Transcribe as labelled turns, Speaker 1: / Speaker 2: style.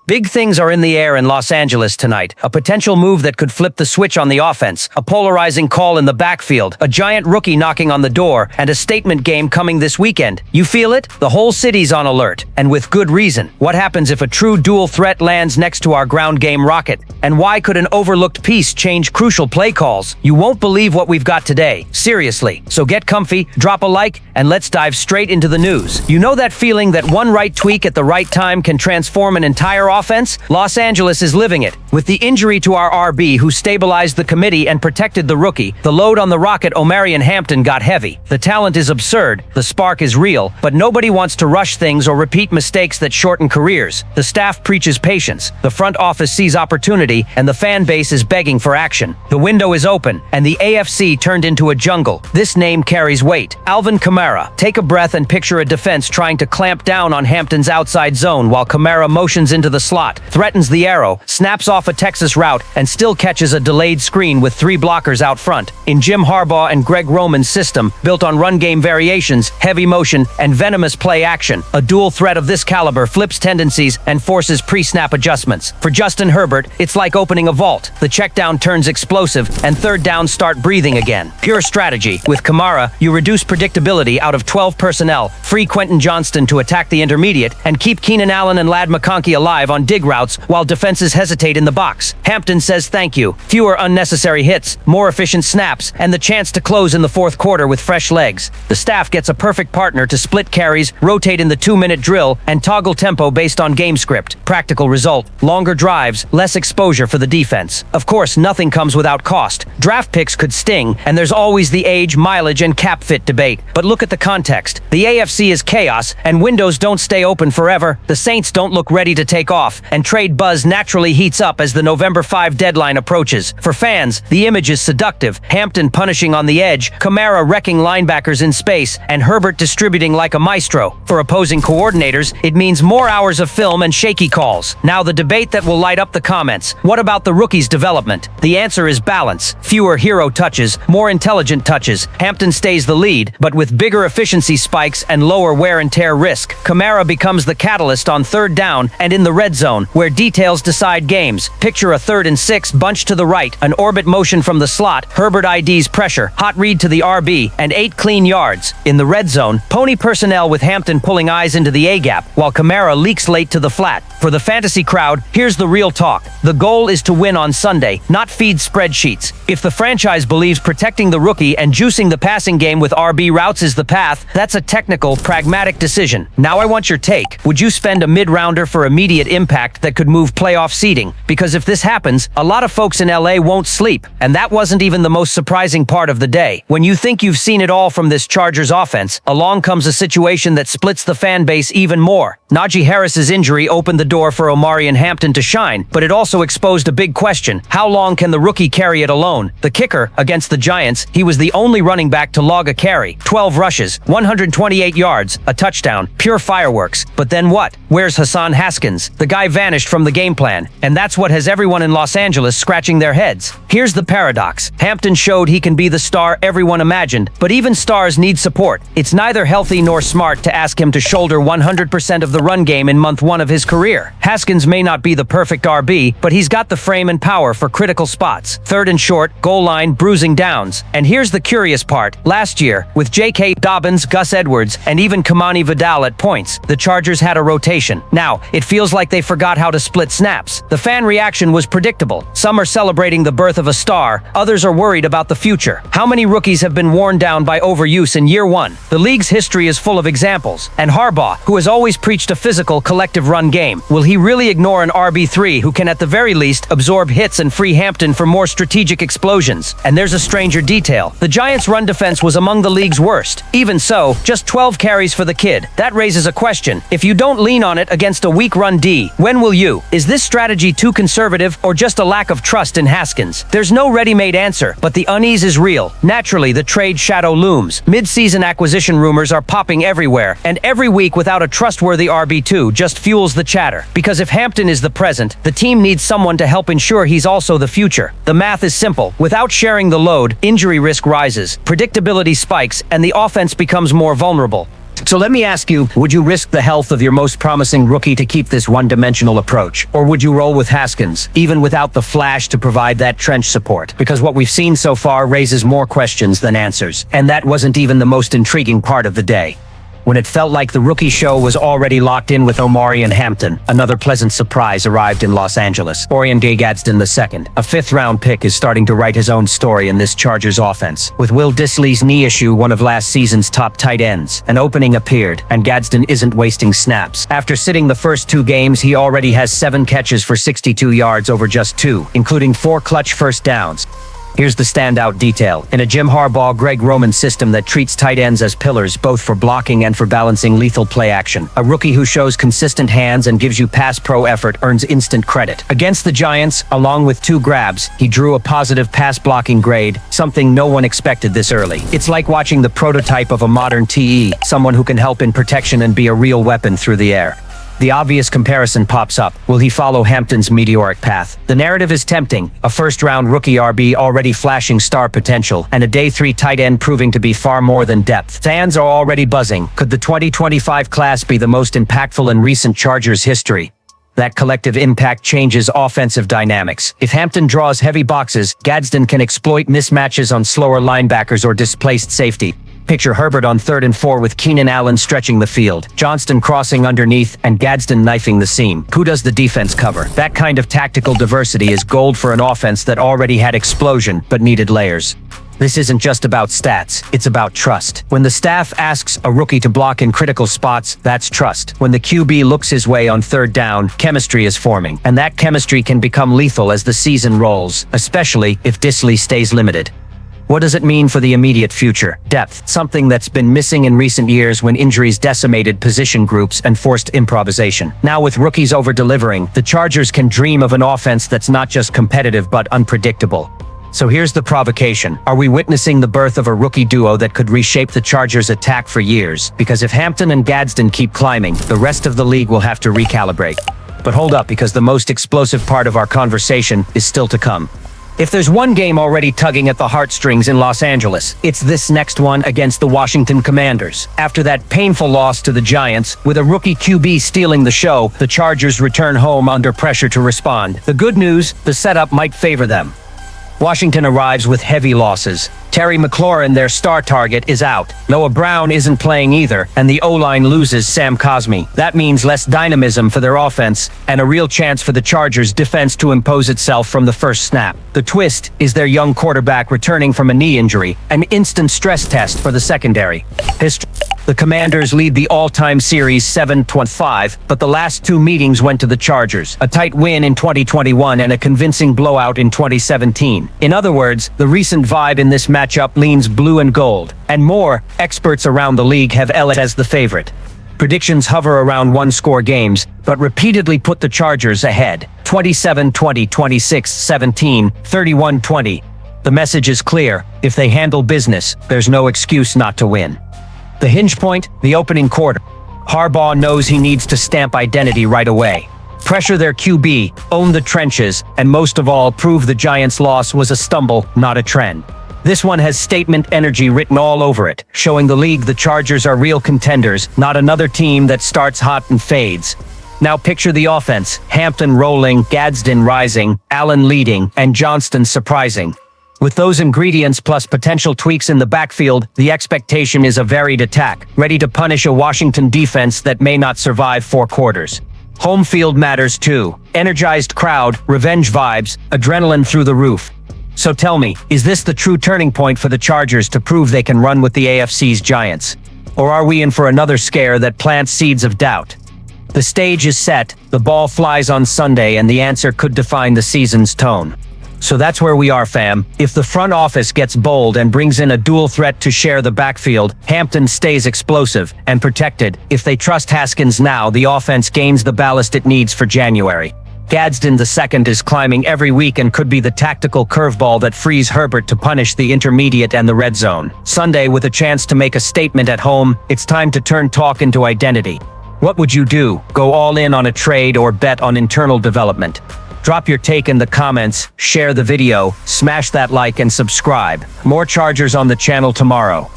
Speaker 1: Big things are in the air in Los Angeles tonight. A potential move that could flip the switch on the offense, a polarizing call in the backfield, a giant rookie knocking on the door, and a statement game coming this weekend. You feel it? The whole city's on alert, and with good reason. What happens if a true dual threat lands next to our ground game rocket? And why could an overlooked piece change crucial play calls? You won't believe what we've got today. Seriously. So get comfy, drop a like, and let's dive straight into the news. You know that feeling that one right tweak at the right time can transform an entire offense? Los Angeles is living it. With the injury to our RB who stabilized the committee and protected the rookie, the load on the Rocket Omarion Hampton got heavy. The talent is absurd, the spark is real, but nobody wants to rush things or repeat mistakes that shorten careers. The staff preaches patience, the front office sees opportunity, and the fan base is begging for action. The window is open, and the AFC turned into a jungle. This name carries weight. Alvin Kamara. Take a breath and picture a defense trying to clamp down on Hampton's outside zone while Kamara motions into the slot, threatens the arrow, snaps off a Texas route, and still catches a delayed screen with 3 blockers out front. In Jim Harbaugh and Greg Roman's system, built on run game variations, heavy motion, and venomous play action, a dual threat of this caliber flips tendencies and forces pre-snap adjustments. For Justin Herbert, it's like opening a vault. The check down turns explosive, and third downs start breathing again. Pure strategy. With Kamara, you reduce predictability out of 12 personnel, free Quentin Johnston to attack the intermediate, and keep Keenan Allen and Ladd McConkey alive on dig routes while defenses hesitate in the box. Hampton says thank you. Fewer unnecessary hits, more efficient snaps, and the chance to close in the fourth quarter with fresh legs. The staff gets a perfect partner to split carries, rotate in the 2-minute drill, and toggle tempo based on game script. Practical result: longer drives, less exposure for the defense. Of course, nothing comes without cost. Draft picks could sting, and there's always the age, mileage, and cap fit debate. But look at the context. The AFC is chaos, and windows don't stay open forever. The Saints don't look ready to take off, and trade buzz naturally heats up as the November 5 deadline approaches. For fans, the image is seductive. Hampton punishing on the edge, Kamara wrecking linebackers in space, and Herbert distributing like a maestro. For opposing coordinators, it means more hours of film and shaky calls. Now the debate that will light up the comments. What about the rookie's development? The answer is balance. Fewer hero touches, more intelligent touches. Hampton stays the lead, but with bigger efficiency spikes and lower wear and tear risk. Kamara becomes the catalyst on third down and in the red zone, where details decide games. Picture a 3rd and 6 bunch to the right, an orbit motion from the slot, Herbert IDs pressure, hot read to the RB, and 8 clean yards. In the red zone, pony personnel with Hampton pulling eyes into the A-gap, while Kamara leaks late to the flat. For the fantasy crowd, here's the real talk. The goal is to win on Sunday, not feed spreadsheets. If the franchise believes protecting the rookie and juicing the passing game with RB routes is the path, that's a technical, pragmatic decision. Now I want your take. Would you spend a mid-rounder for immediate impact that could move playoff seeding? Because if this happens, a lot of folks in LA won't sleep. And that wasn't even the most surprising part of the day. When you think you've seen it all from this Chargers offense, along comes a situation that splits the fan base even more. Najee Harris's injury opened the door for Omarion Hampton to shine, but it also exposed a big question. How long can the rookie carry it alone? The kicker, against the Giants, he was the only running back to log a carry. 12 rushes, 128 yards, a touchdown, pure fireworks. But then what? Where's Hassan Haskins? The guy vanished from the game plan, and that's what has everyone in Los Angeles scratching their heads. Here's the paradox. Hampton showed he can be the star everyone imagined, but even stars need support. It's neither healthy nor smart to ask him to shoulder 100% of the run game in month 1 of his career. Haskins may not be the perfect RB, but he's got the frame and power for critical spots. 3rd and short, goal line, bruising downs. And here's the curious part. Last year, with J.K. Dobbins, Gus Edwards, and even Kamani Vidal at points, the Chargers had a rotation. Now, it feels like they forgot how to split snaps. The fan reaction was predictable. Some are celebrating the birth of a star, others are worried about the future. How many rookies have been worn down by overuse in year 1? The league's history is full of examples. And Harbaugh, who has always preached a physical, collective run game, will he really ignore an RB3 who can at the very least absorb hits and free Hampton for more strategic explosions? And there's a stranger detail. The Giants' run defense was among the league's worst. Even so, just 12 carries for the kid. That raises a question. If you don't lean on it against a weak run D, when will you? Is this strategy too conservative or just a lack of trust in Haskins? There's no ready-made answer, but the unease is real. Naturally, the trade shadow looms. Mid-season acquisition rumors are popping everywhere, and every week without a trustworthy RB2 just fuels the chatter. Because if Hampton is the present, the team needs someone to help ensure he's also the future. The math is simple. Without sharing the load, injury risk rises, predictability spikes, and the offense becomes more vulnerable. So let me ask you, would you risk the health of your most promising rookie to keep this one-dimensional approach? Or would you roll with Haskins, even without the flash to provide that trench support? Because what we've seen so far raises more questions than answers. And that wasn't even the most intriguing part of the day. When it felt like the rookie show was already locked in with Omari and Hampton, another pleasant surprise arrived in Los Angeles. Orion Gadsden II, a fifth-round pick, is starting to write his own story in this Chargers offense. With Will Dissly's knee issue one of last season's top tight ends, an opening appeared, and Gadsden isn't wasting snaps. After sitting the first 2 games, he already has 7 catches for 62 yards over just 2, including 4 clutch first downs. Here's the standout detail. In a Jim Harbaugh, Greg Roman system that treats tight ends as pillars both for blocking and for balancing lethal play action, a rookie who shows consistent hands and gives you pass pro effort earns instant credit. Against the Giants, along with 2 grabs, he drew a positive pass blocking grade, something no one expected this early. It's like watching the prototype of a modern TE, someone who can help in protection and be a real weapon through the air. The obvious comparison pops up. Will he follow Hampton's meteoric path? The narrative is tempting. A first-round rookie RB already flashing star potential, and a day 3 tight end proving to be far more than depth. Fans are already buzzing. Could the 2025 class be the most impactful in recent Chargers history? That collective impact changes offensive dynamics. If Hampton draws heavy boxes, Gadsden can exploit mismatches on slower linebackers or displaced safety. Picture Herbert on 3rd and 4 with Keenan Allen stretching the field, Johnston crossing underneath, and Gadsden knifing the seam. Who does the defense cover? That kind of tactical diversity is gold for an offense that already had explosion but needed layers. This isn't just about stats, it's about trust. When the staff asks a rookie to block in critical spots, that's trust. When the QB looks his way on 3rd down, chemistry is forming. And that chemistry can become lethal as the season rolls, especially if Dissly stays limited. What does it mean for the immediate future? Depth, something that's been missing in recent years when injuries decimated position groups and forced improvisation. Now with rookies over-delivering, the Chargers can dream of an offense that's not just competitive but unpredictable. So here's the provocation. Are we witnessing the birth of a rookie duo that could reshape the Chargers' attack for years? Because if Hampton and Gadsden keep climbing, the rest of the league will have to recalibrate. But hold up, because the most explosive part of our conversation is still to come. If there's one game already tugging at the heartstrings in Los Angeles, it's this next one against the Washington Commanders. After that painful loss to the Giants, with a rookie QB stealing the show, the Chargers return home under pressure to respond. The good news, the setup might favor them. Washington arrives with heavy losses. Terry McLaurin, their star target, is out. Noah Brown isn't playing either, and the O-line loses Sam Cosmi. That means less dynamism for their offense, and a real chance for the Chargers' defense to impose itself from the first snap. The twist is their young quarterback returning from a knee injury, an instant stress test for the secondary. The Commanders lead the all-time series 7-5, but the last 2 meetings went to the Chargers. A tight win in 2021 and a convincing blowout in 2017. In other words, the recent vibe in this matchup leans blue and gold. And more, experts around the league have LA as the favorite. Predictions hover around 1-score games, but repeatedly put the Chargers ahead. 27-20, 26-17, 31-20. The message is clear. If they handle business, there's no excuse not to win. The hinge point, the opening quarter. Harbaugh knows he needs to stamp identity right away. Pressure their QB, own the trenches, and most of all, prove the Giants' loss was a stumble, not a trend. This one has statement energy written all over it, showing the league the Chargers are real contenders, not another team that starts hot and fades. Now picture the offense. Hampton rolling, Gadsden rising, Allen leading, and Johnston surprising. With those ingredients plus potential tweaks in the backfield, the expectation is a varied attack, ready to punish a Washington defense that may not survive 4 quarters. Home field matters too. Energized crowd, revenge vibes, adrenaline through the roof. So tell me, is this the true turning point for the Chargers to prove they can run with the AFC's Giants? Or are we in for another scare that plants seeds of doubt? The stage is set, the ball flies on Sunday, and the answer could define the season's tone. So that's where we are, fam. If the front office gets bold and brings in a dual threat to share the backfield, Hampton stays explosive and protected. If they trust Haskins now, the offense gains the ballast it needs for January. Gadsden II is climbing every week and could be the tactical curveball that frees Herbert to punish the intermediate and the red zone. Sunday, with a chance to make a statement at home, it's time to turn talk into identity. What would you do? Go all in on a trade or bet on internal development? Drop your take in the comments, share the video, smash that like and subscribe. More Chargers on the channel tomorrow.